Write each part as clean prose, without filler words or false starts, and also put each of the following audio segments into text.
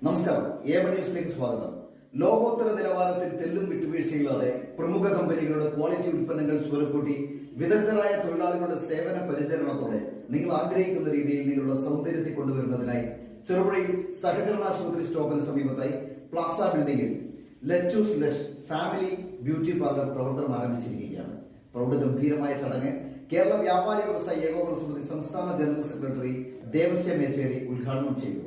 നമസ്കാരം, ഏവൻ ന്യൂസിലേക്ക് സ്വാഗതം. ലോകോത്തര നിലവാരത്തിൽ തെല്ലും വിട്ടുവീഴ്ചയില്ലാതെ പ്രമുഖ കമ്പനികളുടെ ക്വാളിറ്റി ഉൽപ്പന്നങ്ങൾ സ്വരക്കൂട്ടി വിദഗ്ധരായ തൊഴിലാളികളുടെ സേവന പരിചരണത്തോടെ നിങ്ങൾ ആഗ്രഹിക്കുന്ന രീതിയിൽ നിങ്ങളുടെ സൗന്ദര്യത്തെ കൊണ്ടുവരുന്നതിനായി ചെറുപുഴയിൽ സഹകരണ ആശുപത്രി സ്റ്റോപ്പിന് സമീപത്തായി Plaza ബിൽഡിംഗിൽ Lechu's Lush family beauty parlour പ്രവർത്തനം ആരംഭിച്ചിരിക്കുകയാണ്. പ്രൗഢഗംഭീരമായ ചടങ്ങ് കേരള വ്യാപാരി വ്യവസായ ഏകോപന സമിതി സംസ്ഥാന ജനറൽ സെക്രട്ടറി ദേവസ്യ മേച്ചേരി ഉദ്ഘാടനം ചെയ്തു.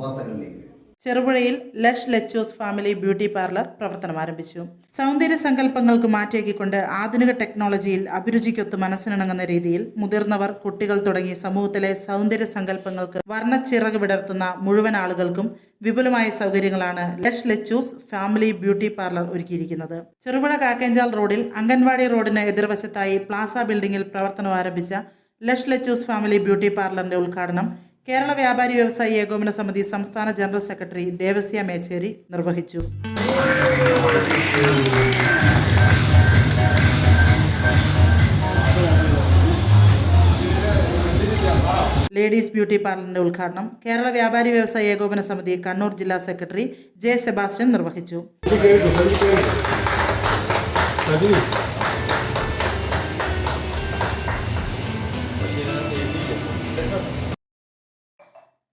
വാർത്തകളിലേക്ക്. ചെറുപുഴയിൽ Lush Lechu's family beauty parlour പ്രവർത്തനം ആരംഭിച്ചു. സൗന്ദര്യ സങ്കല്പങ്ങൾക്ക് മാറ്റിയേക്കിക്കൊണ്ട് ആധുനിക ടെക്നോളജിയിൽ അഭിരുചിക്കൊത്ത് മനസ്സിനിണങ്ങുന്ന രീതിയിൽ മുതിർന്നവർ, കുട്ടികൾ തുടങ്ങി സമൂഹത്തിലെ സൗന്ദര്യ സങ്കല്പങ്ങൾക്ക് വർണ്ണച്ചിറക് വിടർത്തുന്ന മുഴുവൻ ആളുകൾക്കും വിപുലമായ സൗകര്യങ്ങളാണ് Lush Lechu's family beauty parlour ഒരുക്കിയിരിക്കുന്നത്. ചെറുപുഴ കാക്കേഞ്ചാൽ റോഡിൽ അംഗൻവാടി റോഡിന് എതിർവശത്തായി പ്ലാസ ബിൽഡിംഗിൽ പ്രവർത്തനം ആരംഭിച്ച ലഷ് ലെച്ചൂസ് ഫാമിലി ബ്യൂട്ടി പാർലറിന്റെ ഉദ്ഘാടനം കേരള വ്യാപാരി വ്യവസായി ഏകോപന സമിതി സംസ്ഥാന ജനറൽ സെക്രട്ടറി ദേവസ്യ മേച്ചേരി നിർവഹിച്ചു. ലേഡീസ് ബ്യൂട്ടി പാർലറിന്റെ ഉദ്ഘാടനം കേരള വ്യാപാരി വ്യവസായി ഏകോപന സമിതി കണ്ണൂർ ജില്ലാ സെക്രട്ടറി ജെ സെബാസ്റ്റ്യൻ നിർവഹിച്ചു.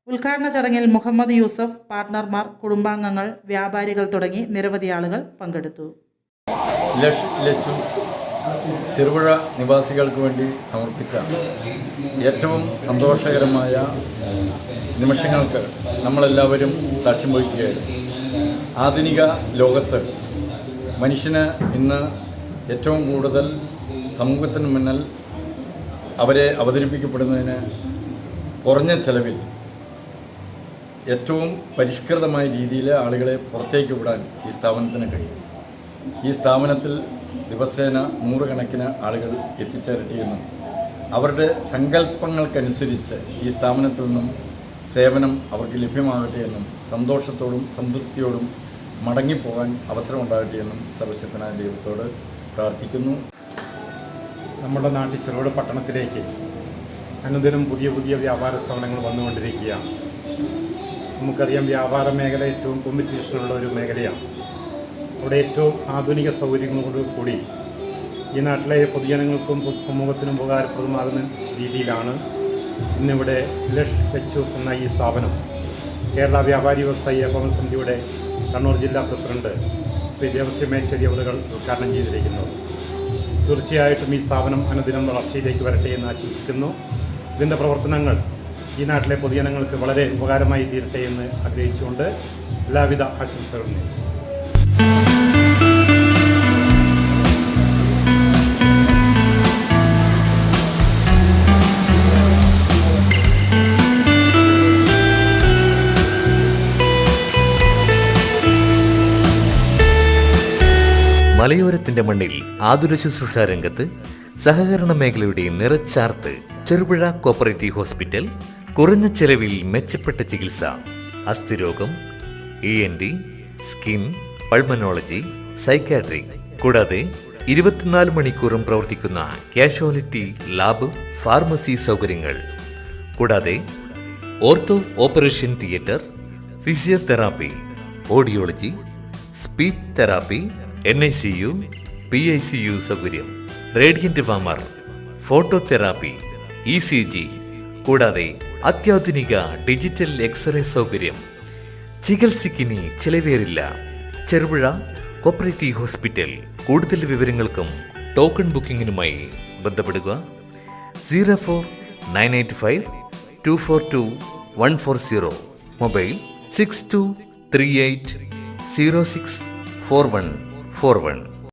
ഉദ്ഘാടന ചടങ്ങിൽ മുഹമ്മദ് യൂസഫ്, പാർട്ണർമാർ, കുടുംബാംഗങ്ങൾ, വ്യാപാരികൾ തുടങ്ങി നിരവധി ആളുകൾ പങ്കെടുത്തു. ലഷ് ലെച്ചൂസ് ചെറുപുഴ നിവാസികൾക്ക് വേണ്ടി സമർപ്പിച്ച ഏറ്റവും സന്തോഷകരമായ നിമിഷങ്ങൾക്ക് നമ്മളെല്ലാവരും സാക്ഷ്യം വഹിക്കുകയായിരുന്നു. ആധുനിക ലോകത്ത് മനുഷ്യന് ഇന്ന് ഏറ്റവും കൂടുതൽ സമൂഹത്തിന് മുന്നിൽ അവരെ അവതരിപ്പിക്കപ്പെടുന്നതിന് കുറഞ്ഞ ചെലവിൽ ഏറ്റവും പരിഷ്കൃതമായ രീതിയിൽ ആളുകളെ പുറത്തേക്ക് വിടാൻ ഈ സ്ഥാപനത്തിന് കഴിയും. ഈ സ്ഥാപനത്തിൽ ദിവസേന നൂറുകണക്കിന് ആളുകൾ എത്തിച്ചേരട്ടെയെന്നും അവരുടെ സങ്കല്പങ്ങൾക്കനുസരിച്ച് ഈ സ്ഥാപനത്തിൽ നിന്നും സേവനം അവർക്ക് ലഭ്യമാകട്ടെ എന്നും സന്തോഷത്തോടും സംതൃപ്തിയോടും മടങ്ങിപ്പോകാൻ അവസരമുണ്ടാകട്ടെ എന്നും സർവശക്തനായ ദൈവത്തോട് പ്രാർത്ഥിക്കുന്നു. നമ്മുടെ നാട്ടിൽ ചെറുപുഴ പട്ടണത്തിലേക്ക് അനുദിനം പുതിയ പുതിയ വ്യാപാര സ്ഥാപനങ്ങൾ വന്നുകൊണ്ടിരിക്കുകയാണ്. നമുക്കറിയാം, വ്യാപാര മേഖല ഏറ്റവും കോമ്പറ്റീഷനുള്ള ഒരു മേഖലയാണ്. അവിടെ ഏറ്റവും ആധുനിക സൗകര്യങ്ങളോട് കൂടി ഈ നാട്ടിലെ പൊതുജനങ്ങൾക്കും പൊതുസമൂഹത്തിനും ഉപകാരപ്രദമാകുന്ന രീതിയിലാണ് ഇന്നിവിടെ ലഷ് ലെച്ചൂസ് എന്ന ഈ സ്ഥാപനം കേരള വ്യാപാരി വ്യവസായി ഏകോപന സമിതിയുടെ കണ്ണൂർ ജില്ലാ പ്രസിഡന്റ് ശ്രീ ദേവസ്യ മേച്ചേരി അവർ ഉദ്ഘാടനം ചെയ്തിരിക്കുന്നത്. തീർച്ചയായിട്ടും ഈ സ്ഥാപനം അനുദിനം വളർച്ചയിലേക്ക് വരട്ടെ എന്ന് ആശംസിക്കുന്നു. ഇതിൻ്റെ പ്രവർത്തനങ്ങൾ ഈ നാട്ടിലെ പൊതുജനങ്ങൾക്ക് വളരെ ഉപകാരമായി തീരട്ടെ എന്ന് ആഗ്രഹിച്ചുകൊണ്ട് എല്ലാവിധ ആശംസകളും നേരുന്നു. മലയോരത്തിന്റെ മണ്ണിൽ ആതുര ശുശ്രൂഷ രംഗത്ത് സഹകരണ മേഖലയുടെ നിറച്ചാർത്ത് ചെറുപുഴ കോപ്പറേറ്റീവ് ഹോസ്പിറ്റൽ. കുറഞ്ഞ ചെലവിൽ മെച്ചപ്പെട്ട ചികിത്സ, അസ്ഥിരോഗം, ENT, സ്കിൻ, പൾമനോളജി, സൈക്കാട്രിക് കൂടാതെ 24 മണിക്കൂറും പ്രവർത്തിക്കുന്ന കാഷ്വാലിറ്റി ലാബ്, ഫാർമസി സൗകര്യങ്ങൾ കൂടാതെ ortho operation theatre, physiotherapy, audiology, speech therapy, NICU, PICU സൗകര്യം, റേഡിയന്റ് വാമർ, ഫോട്ടോതെറാപ്പി, ECG കൂടാതെ അത്യാധുനിക ഡിജിറ്റൽ എക്സ്റേ സൗകര്യം. ചികിത്സയ്ക്കിനി ചിലവേറില്ല. Cherupuzha cooperative hospital. കൂടുതൽ വിവരങ്ങൾക്കും ടോക്കൺ ബുക്കിങ്ങിനുമായി ബന്ധപ്പെടുക 04985242 മൊബൈൽ 6238064141.